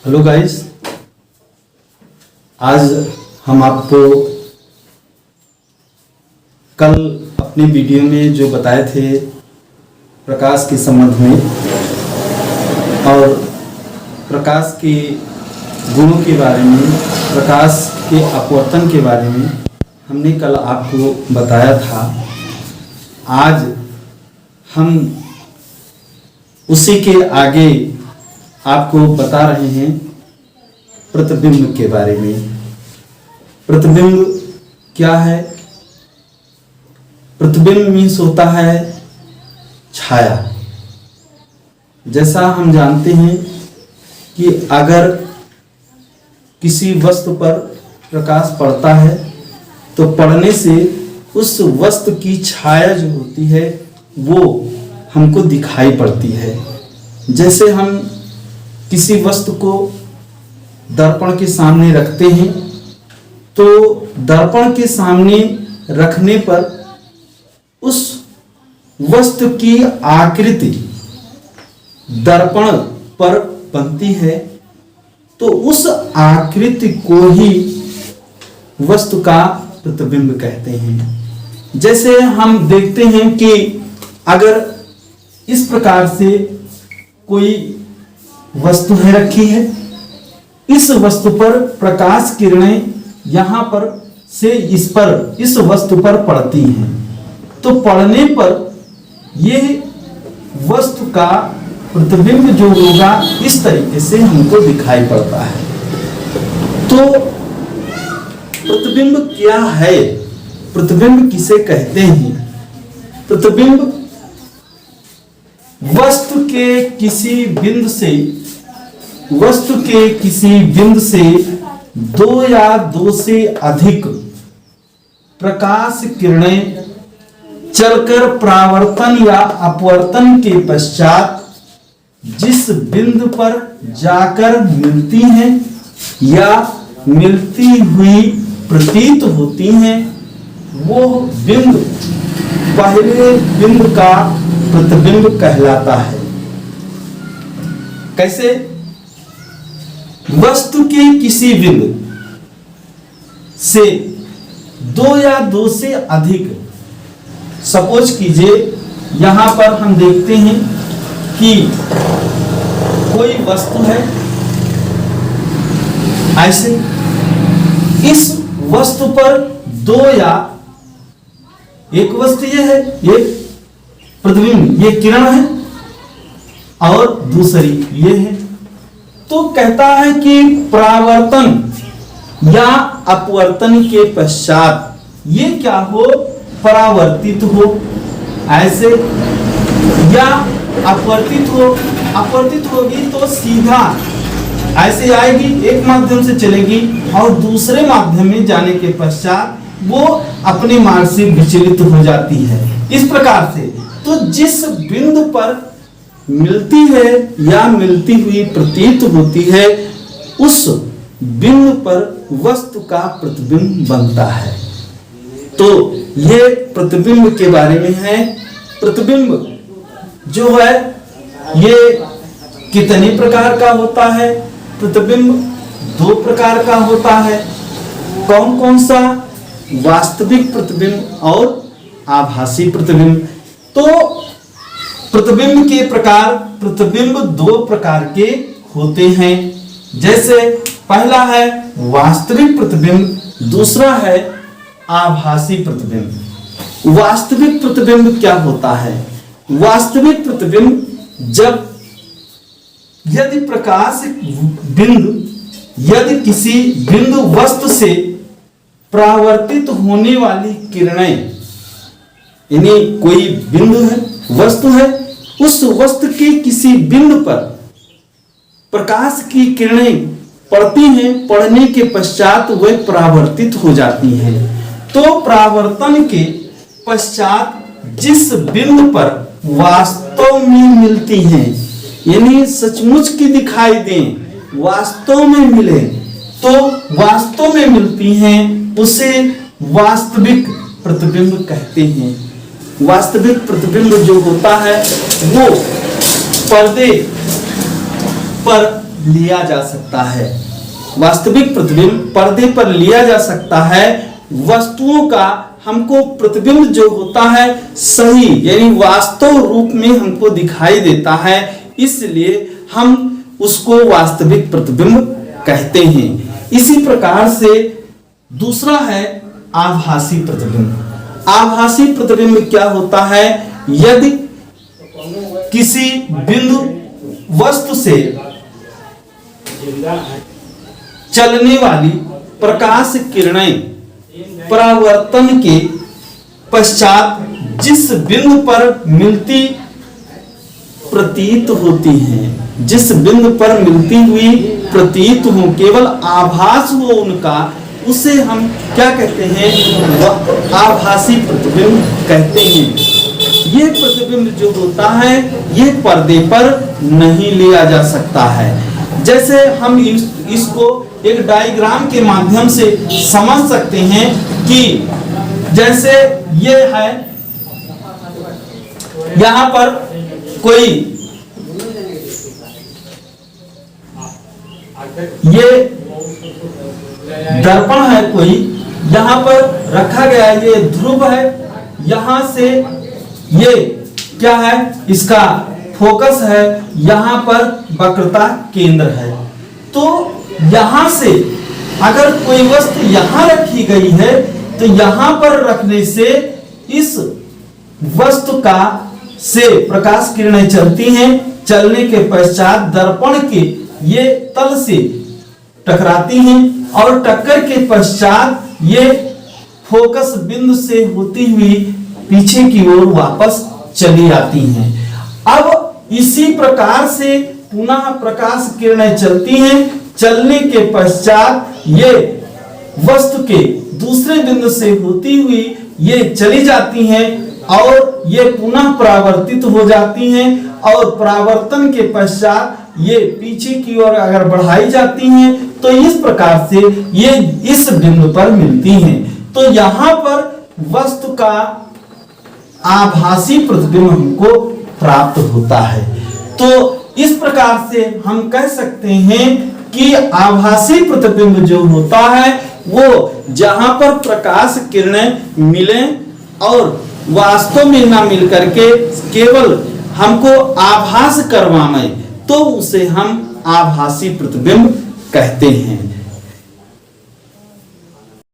Hello guys, आज हम आपको कल अपने वीडियो में जो बताए थे प्रकाश के संबंध में और प्रकाश के गुणों के बारे में, प्रकाश के अपवर्तन के बारे में हमने कल आपको बताया था। आज हम उसी के आगे आपको बता रहे हैं प्रतिबिंब के बारे में। प्रतिबिंब क्या है? प्रतिबिंब मीन्स होता है छाया। जैसा हम जानते हैं कि अगर किसी वस्तु पर प्रकाश पड़ता है तो पड़ने से उस वस्तु की छाया जो होती है वो हमको दिखाई पड़ती है। जैसे हम किसी वस्तु को दर्पण के सामने रखते हैं तो दर्पण के सामने रखने पर उस वस्तु की आकृति दर्पण पर बनती है, तो उस आकृति को ही वस्तु का प्रतिबिंब कहते हैं। जैसे हम देखते हैं कि अगर इस प्रकार से कोई वस्तु है रखी है, इस वस्तु पर प्रकाश किरणें यहां पर से इस वस्तु पर पड़ती हैं, तो पड़ने पर ये वस्तु का प्रतिबिंब जो होगा इस तरीके से हमको दिखाई पड़ता है। तो प्रतिबिंब क्या है? प्रतिबिंब किसे कहते हैं? प्रतिबिंब वस्तु के किसी बिंदु से दो या दो से अधिक प्रकाश किरणें चलकर परावर्तन या अपवर्तन के पश्चात जिस बिंदु पर जाकर मिलती हैं या मिलती हुई प्रतीत होती हैं, वो बिंदु पहले बिंदु का प्रतिबिंब कहलाता है। कैसे? वस्तु के किसी बिंदु से दो या दो से अधिक, सपोज कीजिए यहां पर हम देखते हैं कि कोई वस्तु है, ऐसे इस वस्तु पर दो या एक वस्तु ये है, ये प्रतिबिंब, ये किरण है और दूसरी ये है, तो कहता है कि परावर्तन या अपवर्तन के पश्चात ये क्या हो? परावर्तित हो, ऐसे, या अपवर्तित हो। अपवर्तित होगी तो सीधा ऐसे आएगी, एक माध्यम से चलेगी और दूसरे माध्यम में जाने के पश्चात वो अपने मार्ग से विचलित हो जाती है। इस प्रकार से तो जिस बिंदु पर मिलती है या मिलती हुई प्रतीत होती है, उस बिंदु पर वस्तु का प्रतिबिंब बनता है। तो ये प्रतिबिंब के बारे में है। प्रतिबिंब जो है ये कितने प्रकार का होता है? प्रतिबिंब दो प्रकार का होता है। कौन कौन सा? वास्तविक प्रतिबिंब और आभासी प्रतिबिंब। तो प्रतिबिंब के प्रकार, प्रतिबिंब दो प्रकार के होते हैं। जैसे पहला है वास्तविक प्रतिबिंब, दूसरा है आभासी प्रतिबिंब। वास्तविक प्रतिबिंब क्या होता है? वास्तविक प्रतिबिंब जब यदि प्रकाश बिंदु यदि किसी बिंदु वस्तु से परावर्तित होने वाली किरणें, यानी कोई बिंदु है, वस्तु है, उस वस्तु के किसी बिंदु पर प्रकाश की किरणें पड़ती हैं, पड़ने के पश्चात वे परावर्तित हो जाती हैं। तो परावर्तन के पश्चात जिस बिंदु पर वास्तव में मिलती हैं, यानी सचमुच की दिखाई दें, वास्तव में मिले, तो वास्तव में मिलती हैं, उसे वास्तविक प्रतिबिंब कहते हैं। वास्तविक प्रतिबिंब जो होता है वो पर्दे पर लिया जा सकता है। वास्तविक प्रतिबिंब पर्दे पर लिया जा सकता है। वस्तुओं का हमको प्रतिबिंब जो होता है सही यानी वास्तव रूप में हमको दिखाई देता है, इसलिए हम उसको वास्तविक प्रतिबिंब कहते हैं। इसी प्रकार से दूसरा है आभासी प्रतिबिंब। आभासी प्रतिबिंब क्या होता है? यदि किसी बिंदु वस्तु से चलने वाली प्रकाश किरणें परावर्तन के पश्चात जिस बिंदु पर मिलती प्रतीत होती हैं, जिस बिंदु पर मिलती हुई प्रतीत हो, केवल आभास हो उनका, उसे हम क्या कहते हैं? वह आभासी प्रतिबिंब कहते हैं। ये प्रतिबिंब जो होता है ये पर्दे पर नहीं लिया जा सकता है। जैसे हम इसको एक डायग्राम के माध्यम से समझ सकते हैं कि जैसे ये है, यहां पर कोई ये दर्पण है, कोई यहां पर रखा गया है, ये ध्रुव है, यहां से ये क्या है? इसका फोकस है, यहां पर वक्रता केंद्र है। तो यहां से अगर कोई वस्तु यहां रखी गई है तो यहां पर रखने से इस वस्तु का से प्रकाश किरणें चलती हैं, चलने के पश्चात दर्पण के ये तल से टकराती हैं और टक्कर के पश्चात ये फोकस बिंदु से होती हुई पीछे की ओर वापस चली आती हैं। अब इसी प्रकार से पुनः प्रकाश किरणें चलती हैं, चलने के पश्चात ये वस्तु के दूसरे बिंदु से होती हुई ये चली जाती हैं और ये पुनः परावर्तित हो जाती हैं और परावर्तन के पश्चात ये पीछे की ओर अगर बढ़ाई जाती हैं तो इस प्रकार से ये इस बिंदु पर मिलती हैं। तो यहां पर वस्तु का आभासी प्रतिबिंब हमको प्राप्त होता है। तो इस प्रकार से हम कह सकते हैं कि आभासी प्रतिबिंब जो होता है वो जहां पर प्रकाश किरणें मिले और वास्तव में ना मिल करके केवल हमको आभास करवाएं तो उसे हम आभासी प्रतिबिंब कहते हैं।